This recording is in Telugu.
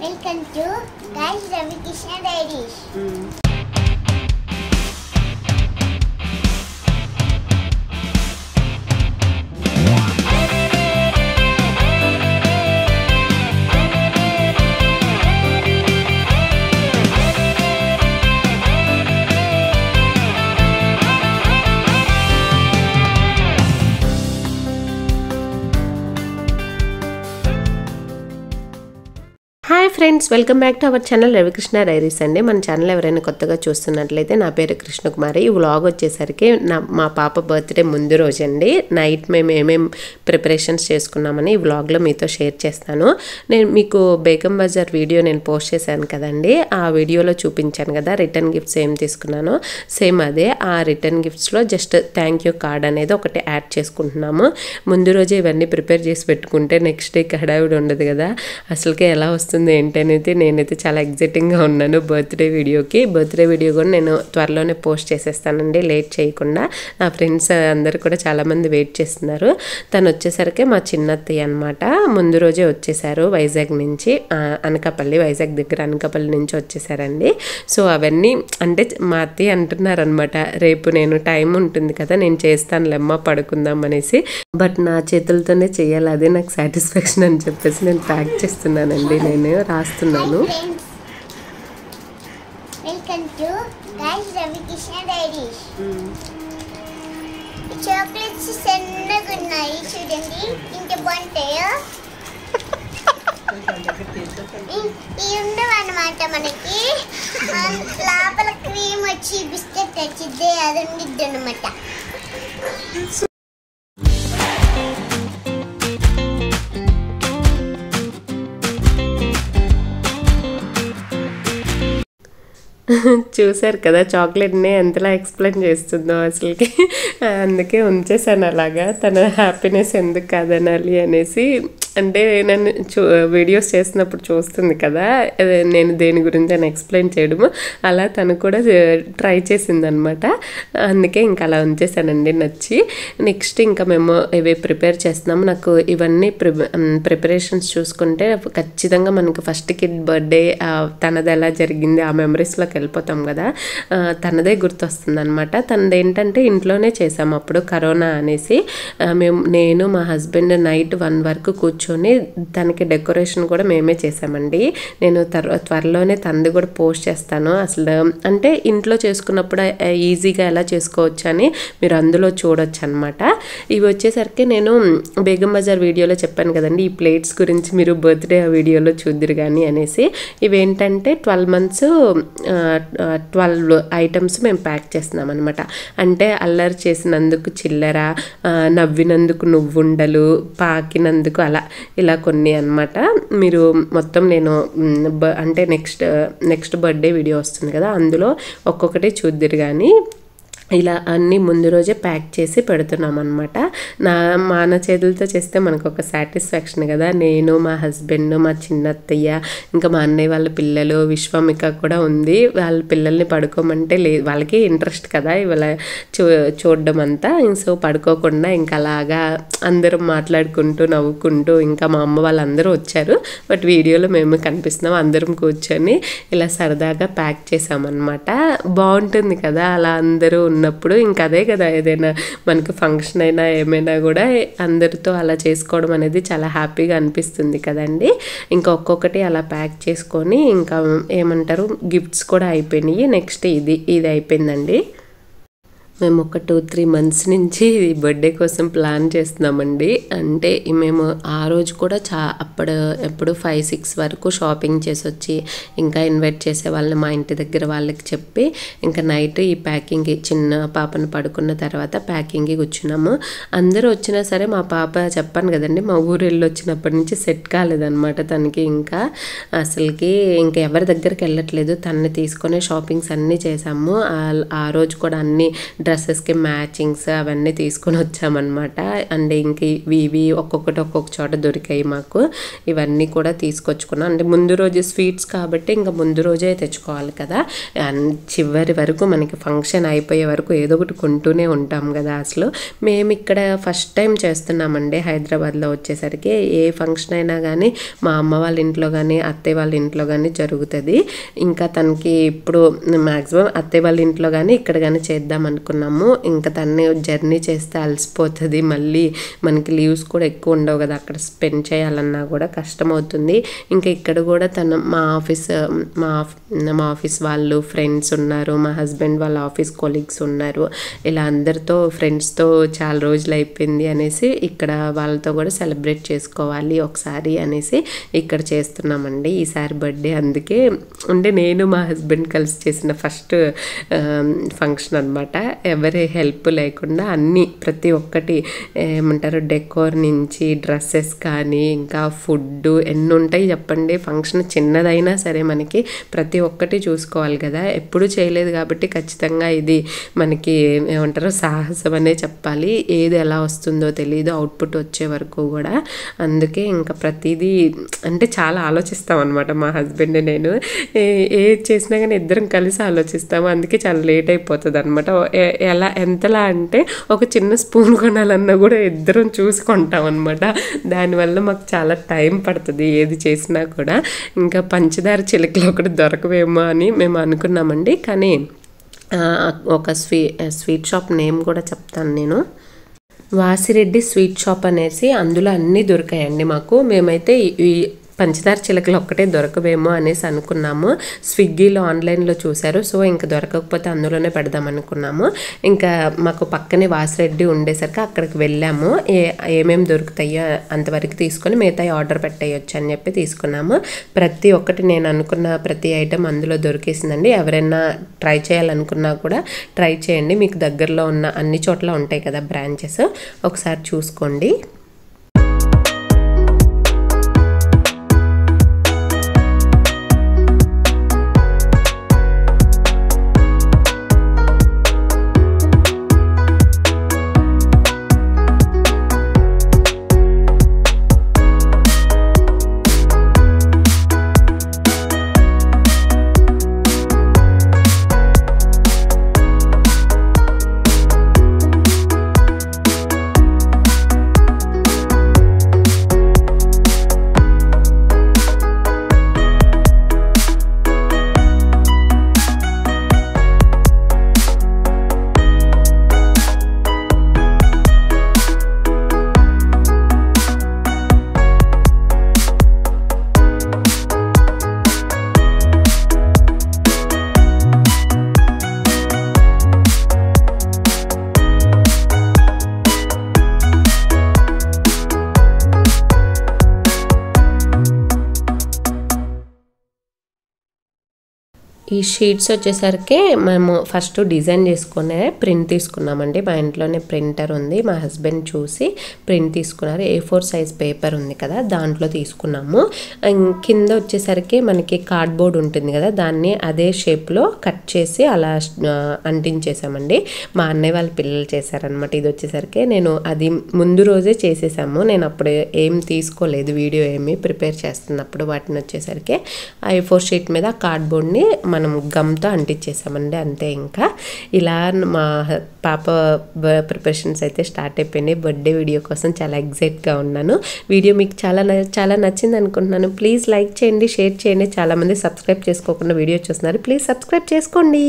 Welcome to Guys Ravi Krishna Diaries. Hi friends, welcome back to our channel Ravikrishna diaries అండి. మన ఛానల్ ఎవరైనా కొత్తగా చూస్తున్నట్లయితే నా పేరు కృష్ణకుమారి. ఈ వ్లాగ్ వచ్చేసరికి మా పాప బర్త్డే ముందు రోజు అండి. నైట్ మేము ఏమేమి ప్రిపరేషన్స్ చేసుకున్నామని ఈ వ్లాగ్లో మీతో షేర్ చేస్తాను. నేను మీకు బేగం బజార్ వీడియో నేను పోస్ట్ చేశాను కదండి. ఆ వీడియోలో చూపించాను కదా రిటర్న్ గిఫ్ట్స్ ఏం తీసుకున్నానో, సేమ్ అదే. ఆ రిటర్న్ గిఫ్ట్స్లో జస్ట్ థ్యాంక్ యూ కార్డ్ అనేది ఒకటి యాడ్ చేసుకుంటున్నాము. ముందు రోజే ఇవన్నీ ప్రిపేర్ చేసి పెట్టుకుంటే నెక్స్ట్ డేకి హడావిడి ఉండదు కదా. అసలుకే ఎలా వస్తుంది ఏంటనేది నేనైతే చాలా ఎగ్జైటింగ్గా ఉన్నాను బర్త్డే వీడియోకి. బర్త్డే వీడియో కూడా నేను త్వరలోనే పోస్ట్ చేసేస్తానండి, లేట్ చేయకుండా. నా ఫ్రెండ్స్ అందరూ కూడా చాలామంది వెయిట్ చేస్తున్నారు. తను వచ్చేసరికి మా చిన్నత్తయ్య అనమాట. ముందు రోజే వచ్చేసారు వైజాగ్ నుంచి, అనకాపల్లి, వైజాగ్ దగ్గర అనకాపల్లి నుంచి వచ్చేసారండి. సో అవన్నీ అంటే మా అత్తయ్య అంటున్నారనమాట, రేపు నేను టైం ఉంటుంది కదా నేను చేస్తానులేమ్మ పడుకుందాం అనేసి. బట్ నా చేతులతోనే చేయాలి, అదే నాకు సాటిస్ఫాక్షన్ అని చెప్పేసి నేను ప్యాక్ చేస్తున్నానండి, నేను రాస్తున్నాను. Welcome to Guys Ravi Krishna Diaries. Chocolates సన్నగా ఉన్నాయి చూడండి, ఇంత బాగుంటాయో. ఇవి ఉండవు అన్నమాట మనకి. లోపల క్రీమ్ వచ్చి బిస్కెట్ వచ్చిద్ది, అది ఉండిద్ది అనమాట. చూసారు కదా చాక్లెట్ని ఎంతలా ఎక్స్ప్లెయిన్ చేస్తుందో అసలుకి. అందుకే ఉంచేసాను అలాగా, తన హ్యాపీనెస్ ఎందుకు కాదనాలి అనేసి. అంటే నన్ను వీడియోస్ చేసినప్పుడు చూస్తుంది కదా నేను దేని గురించి అని ఎక్స్ప్లెయిన్ చేయడము, అలా తను కూడా ట్రై చేసిందనమాట. అందుకే ఇంకా అలా ఉంచేసానండి నచ్చి. నెక్స్ట్ ఇంకా మేము ఇవి ప్రిపేర్ చేస్తున్నాము. నాకు ఇవన్నీ ప్రిపరేషన్స్ చూసుకుంటే ఖచ్చితంగా మనకు ఫస్ట్ కిడ్ బర్త్డే తనది ఎలా జరిగింది ఆ మెమరీస్లోకి వెళ్ళిపోతాం కదా, తనదే గుర్తొస్తుంది అనమాట. తనది ఏంటంటే ఇంట్లోనే చేసాము అప్పుడు కరోనా అనేసి. నేను మా హస్బెండ్ నైట్ 1 వరకు కూర్చొని తనకి డెకరేషన్ కూడా మేమే చేసామండి. నేను త్వరలోనే తనది కూడా పోస్ట్ చేస్తాను. అసలు అంటే ఇంట్లో చేసుకున్నప్పుడు ఈజీగా ఎలా చేసుకోవచ్చు అని మీరు అందులో చూడొచ్చు అనమాట. ఇవి వచ్చేసరికి నేను బేగం బజార్ వీడియోలో చెప్పాను కదండి, ఈ ప్లేట్స్ గురించి మీరు బర్త్డే వీడియోలో చూద్దరు కానీ అనేసి. ఇవేంటంటే 12 months 12 ఐటమ్స్ మేము ప్యాక్ చేస్తున్నాం అనమాట. అంటే అల్లరి చేసినందుకు చిల్లర, నవ్వినందుకు నువ్వుండలు, పాకినందుకు అలా ఇలా కొన్ని అనమాట. మీరు మొత్తం నేను అంటే నెక్స్ట్ బర్త్డే వీడియో వస్తుంది కదా, అందులో ఒక్కొక్కటి చూద్దరు కానీ ఇలా అన్నీ ముందు రోజే ప్యాక్ చేసి పెడుతున్నాం అనమాట. మన చేతులతో చేస్తే మనకు ఒక సాటిస్ఫాక్షన్ కదా. నేను, మా హస్బెండ్, మా చిన్నత్తయ్య, ఇంకా మా అన్నయ్య వాళ్ళ పిల్లలు, విశ్వామిక కూడా ఉంది. వాళ్ళ పిల్లల్ని పడుకోమంటే లేదు, వాళ్ళకి ఇంట్రెస్ట్ కదా ఇవాళ చూడడం అంతా. సో పడుకోకుండా ఇంకా అలాగా అందరం మాట్లాడుకుంటూ నవ్వుకుంటూ, ఇంకా మా అమ్మ వాళ్ళందరూ వచ్చారు బట్ వీడియోలో మేము కనిపిస్తున్నాం. అందరం కూర్చొని ఇలా సరదాగా ప్యాక్ చేసామన్నమాట. బాగుంటుంది కదా అలా అందరూ ఉన్నప్పుడు. ఇంకా అదే కదా, ఏదైనా మనకు ఫంక్షన్ అయినా ఏమైనా కూడా అందరితో అలా చేసుకోవడం అనేది చాలా హ్యాపీగా అనిపిస్తుంది కదండి. ఇంకా ఒక్కొక్కటి అలా ప్యాక్ చేసుకొని ఇంకా ఏమంటారు గిఫ్ట్స్ కూడా అయిపోయినాయి. నెక్స్ట్ ఇది అయిపోయిందండి. మేము ఒక 2-3 months నుంచి బర్త్డే కోసం ప్లాన్ చేస్తున్నామండి. అంటే మేము ఆ రోజు కూడా ఎప్పుడు 5-6 వరకు షాపింగ్ చేసి వచ్చి ఇంకా ఇన్వైట్ చేసే వాళ్ళని మా ఇంటి దగ్గర వాళ్ళకి చెప్పి ఇంకా నైట్ ఈ ప్యాకింగ్, చిన్న పాపను పడుకున్న తర్వాత ప్యాకింగ్కి కూర్చున్నాము. అందరూ వచ్చినా సరే మా పాప చెప్పాను కదండి, మా ఊరు వెళ్ళి వచ్చినప్పటి నుంచి సెట్ కాలేదన్నమాట తనకి. ఇంకా అసలుకి ఇంకా ఎవరి దగ్గరికి వెళ్ళట్లేదు, తనని తీసుకొని షాపింగ్స్ అన్నీ చేసాము. ఆ రోజు కూడా అన్ని డ్రెస్సెస్కి మ్యాచింగ్స్ అవన్నీ తీసుకొని వచ్చామన్నమాట. అండ్ ఇంక ఇవి ఒక్కొక్కటి ఒక్కొక్క చోట దొరికాయి మాకు. ఇవన్నీ కూడా తీసుకొచ్చుకున్నాం. అంటే ముందు రోజు స్వీట్స్ కాబట్టి ఇంకా ముందు రోజే తెచ్చుకోవాలి కదా. చివరి వరకు మనకి ఫంక్షన్ అయిపోయే వరకు ఏదో ఒకటి కొంటూనే ఉంటాం కదా. అసలు మేము ఇక్కడ ఫస్ట్ టైం చేస్తున్నామండి హైదరాబాద్లో వచ్చేసరికి. ఏ ఫంక్షన్ అయినా కానీ మా అమ్మ వాళ్ళ ఇంట్లో కానీ అత్తయ్య వాళ్ళ ఇంట్లో కానీ జరుగుతుంది. ఇంకా తనకి ఇప్పుడు మ్యాక్సిమం అత్తయ్య వాళ్ళ ఇంట్లో కానీ ఇక్కడ కానీ చేద్దాం అనుకున్నాము. ఇంకా తన్ని జర్నీ చేస్తే అలసిపోతుంది, మళ్ళీ మనకి లీవ్స్ కూడా ఎక్కువ ఉండవు కదా, అక్కడ స్పెండ్ చేయాలన్నా కూడా కష్టం అవుతుంది. ఇంకా ఇక్కడ కూడా మా ఆఫీస్ వాళ్ళు ఫ్రెండ్స్ ఉన్నారు, మా హస్బెండ్ వాళ్ళ ఆఫీస్ కొలీగ్స్ ఉన్నారు. ఇలా అందరితో ఫ్రెండ్స్తో చాలా రోజులు అయిపోయింది అనేసి ఇక్కడ వాళ్ళతో కూడా సెలబ్రేట్ చేసుకోవాలి ఒకసారి అనేసి ఇక్కడ చేస్తున్నామండి ఈసారి బర్త్డే. అందుకే అంటే నేను మా హస్బెండ్ కలిసి చేసిన ఫస్ట్ ఫంక్షన్ అనమాట. ఎవరి హెల్ప్ లేకుండా అన్నీ ప్రతి ఒక్కటి ఏమంటారు డెకోర్ నుంచి డ్రెస్సెస్ కానీ ఇంకా ఫుడ్ ఎన్ని ఉంటాయి చెప్పండి. ఫంక్షన్ చిన్నదైనా సరే మనకి ప్రతి ఒక్కటి చూసుకోవాలి కదా. ఎప్పుడు చేయలేదు కాబట్టి ఖచ్చితంగా ఇది మనకి ఏమంటారు సాహసం అనే చెప్పాలి. ఏది ఎలా వస్తుందో తెలియదు అవుట్పుట్ వచ్చే వరకు కూడా. అందుకే ఇంకా ప్రతిదీ అంటే చాలా ఆలోచిస్తాం అనమాట మా హస్బెండ్ నేను. ఏది చేసినా కానీ ఇద్దరం కలిసి ఆలోచిస్తాము. అందుకే చాలా లేట్ అయిపోతుంది అనమాట. ఎంతలా అంటే ఒక చిన్న స్పూన్ కొనాలన్నా కూడా ఇద్దరం చూసుకుంటాం అనమాట. దానివల్ల మాకు చాలా టైం పడుతుంది ఏది చేసినా కూడా. ఇంకా పంచదార చిలుకలు ఒకటి దొరకవేమో అని మేము అనుకున్నామండి. కానీ ఒక స్వీట్ షాప్ నేమ్ కూడా చెప్తాను నేను. వాసిరెడ్డి స్వీట్ షాప్ అనేసి అందులో అన్నీ దొరికాయండి మాకు. మేమైతే ఈ పంచదార చిలకలు ఒక్కటే దొరకవేమో అనేసి అనుకున్నాము. స్విగ్గీలో ఆన్లైన్లో చూశారు. సో ఇంకా దొరకకపోతే అందులోనే పెడదాం అనుకున్నాము. ఇంకా మాకు పక్కనే వాసిరెడ్డి ఉండేసరికి అక్కడికి వెళ్ళాము. ఏమేమి దొరుకుతాయో అంతవరకు తీసుకొని మిగతాయి ఆర్డర్ పెట్టేయచ్చు అని చెప్పి తీసుకున్నాము. ప్రతి ఒక్కటి నేను అనుకున్న ప్రతి ఐటెం అందులో దొరికేసిందండి. ఎవరైనా ట్రై చేయాలనుకున్నా కూడా ట్రై చేయండి. మీకు దగ్గరలో ఉన్న అన్ని చోట్ల ఉంటాయి కదా బ్రాంచెస్, ఒకసారి చూసుకోండి. ఈ షీట్స్ వచ్చేసరికి మేము ఫస్ట్ డిజైన్ చేసుకునే ప్రింట్ తీసుకున్నామండి. మా ఇంట్లోనే ప్రింటర్ ఉంది. మా హస్బెండ్ చూసి ప్రింట్ తీసుకున్నారు. A4 సైజ్ పేపర్ ఉంది కదా, దాంట్లో తీసుకున్నాము. కింద వచ్చేసరికి మనకి కార్డ్బోర్డ్ ఉంటుంది కదా, దాన్ని అదే షేప్లో కట్ చేసి అలా అంటించేసామండి. మా అన్నయ్య వాళ్ళ పిల్లలు చేశారనమాట. ఇది వచ్చేసరికి నేను అది ముందు రోజే చేసేసాము. నేను అప్పుడు ఏం తీసుకోలేదు వీడియో ఏమి ప్రిపేర్ చేస్తున్నప్పుడు. వాటిని వచ్చేసరికి A4 షీట్ మీద కార్డ్బోర్డ్ని మనం గమ్తో అంటించేసామండి, అంతే. ఇంకా ఇలా మా పాప ప్రిపరేషన్స్ అయితే స్టార్ట్ అయిపోయినాయి. బర్త్డే వీడియో కోసం చాలా ఎగ్జైట్గా ఉన్నాను. వీడియో మీకు చాలా నచ్చింది అనుకుంటున్నాను. ప్లీజ్ లైక్ చేయండి, షేర్ చేయండి. చాలామంది సబ్స్క్రైబ్ చేసుకోకుండా వీడియో చూస్తున్నారు. ప్లీజ్ సబ్స్క్రైబ్ చేసుకోండి.